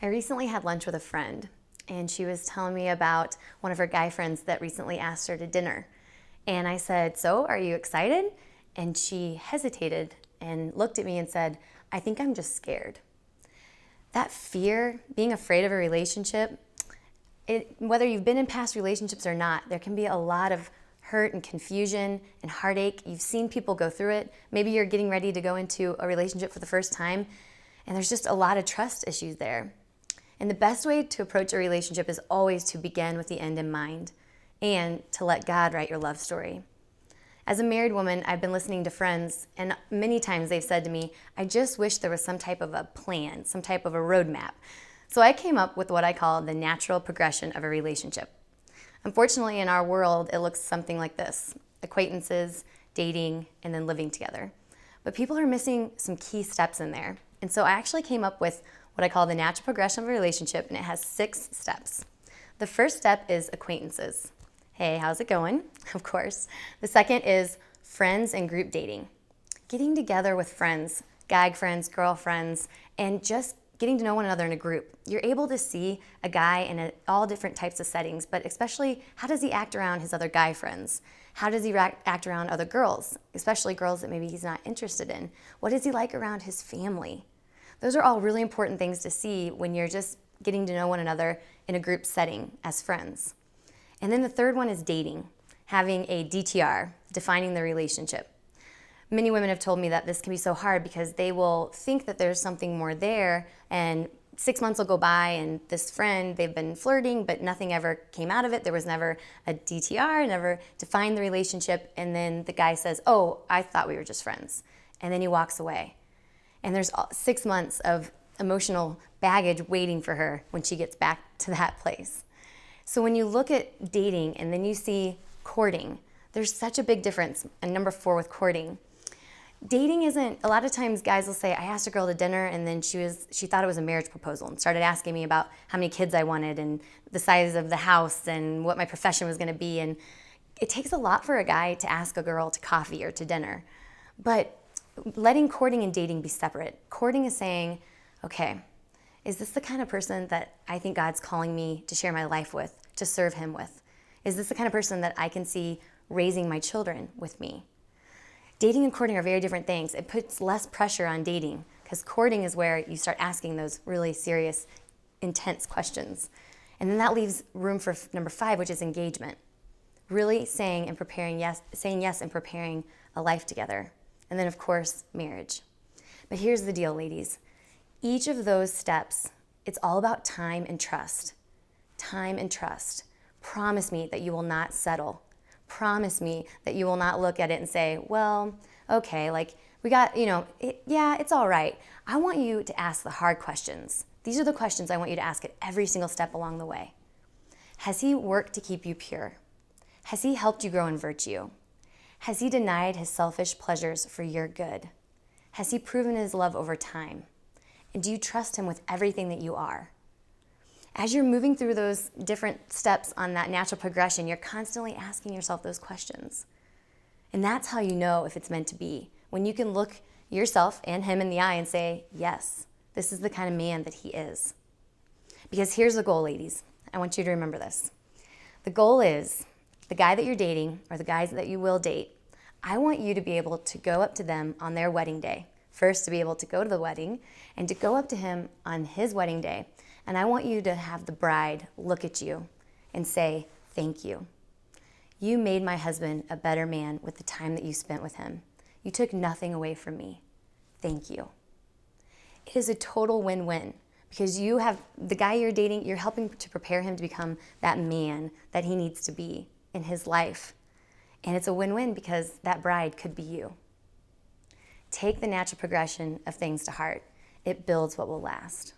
I recently had lunch with a friend, and she was telling me about one of her guy friends that recently asked her to dinner. And I said, "So, are you excited?" And she hesitated and looked at me and said, "I think I'm just scared." That fear, being afraid of a relationship, whether you've been in past relationships or not, there can be a lot of hurt and confusion and heartache. You've seen people go through it. Maybe you're getting ready to go into a relationship for the first time, and there's just a lot of trust issues there. And the best way to approach a relationship is always to begin with the end in mind and to let God write your love story. As a married woman, I've been listening to friends, and many times they've said to me, "I just wish there was some type of a plan, some type of a roadmap." So I came up with what I call the natural progression of a relationship. Unfortunately, in our world, it looks something like this: acquaintances, dating, and then living together. But people are missing some key steps in there. And so I actually came up with what I call the natural progression of a relationship, and it has 6 steps. The first step is acquaintances. Hey, how's it going? Of course. The second is friends and group dating. Getting together with friends, guy friends, girlfriends, and just getting to know one another in a group. You're able to see a guy in all different types of settings, but especially how does he act around his other guy friends? How does he act around other girls, especially girls that maybe he's not interested in? What is he like around his family? Those are all really important things to see when you're just getting to know one another in a group setting as friends. And then the third one is dating, having a DTR, defining the relationship. Many women have told me that this can be so hard because they will think that there's something more there, and 6 months will go by and this friend, they've been flirting, but nothing ever came out of it. There was never a DTR, never defined the relationship, and then the guy says, "Oh, I thought we were just friends." And then he walks away. And there's 6 months of emotional baggage waiting for her when she gets back to that place. So when you look at dating and then you see courting, there's such a big difference. And number 4 with courting. Dating isn't, a lot of times guys will say, "I asked a girl to dinner and then she thought it was a marriage proposal and started asking me about how many kids I wanted and the size of the house and what my profession was going to be." And it takes a lot for a guy to ask a girl to coffee or to dinner. But letting courting and dating be separate. Courting is saying, okay, is this the kind of person that I think God's calling me to share my life with, to serve him with? Is this the kind of person that I can see raising my children with me? Dating and courting are very different things. It puts less pressure on dating because courting is where you start asking those really serious, intense questions. And then that leaves room for number 5, which is engagement. Really saying yes and preparing a life together. And then, of course, marriage. But here's the deal, ladies. Each of those steps, it's all about time and trust. Time and trust. Promise me that you will not settle. Promise me that you will not look at it and say, "Well, okay, like we got, it's all right." I want you to ask the hard questions. These are the questions I want you to ask at every single step along the way. Has he worked to keep you pure? Has he helped you grow in virtue? Has he denied his selfish pleasures for your good? Has he proven his love over time? And do you trust him with everything that you are? As you're moving through those different steps on that natural progression, you're constantly asking yourself those questions. And that's how you know if it's meant to be. When you can look yourself and him in the eye and say, "Yes, this is the kind of man that he is." Because here's the goal, ladies. I want you to remember this. The goal is the guy that you're dating or the guys that you will date, I want you to be able to go up to them on their wedding day. First, to be able to go to the wedding and to go up to him on his wedding day. And I want you to have the bride look at you and say, "Thank you. You made my husband a better man with the time that you spent with him. You took nothing away from me. Thank you." It is a total win-win because you have the guy you're dating, you're helping to prepare him to become that man that he needs to be in his life. And it's a win-win because that bride could be you. Take the natural progression of things to heart. It builds what will last.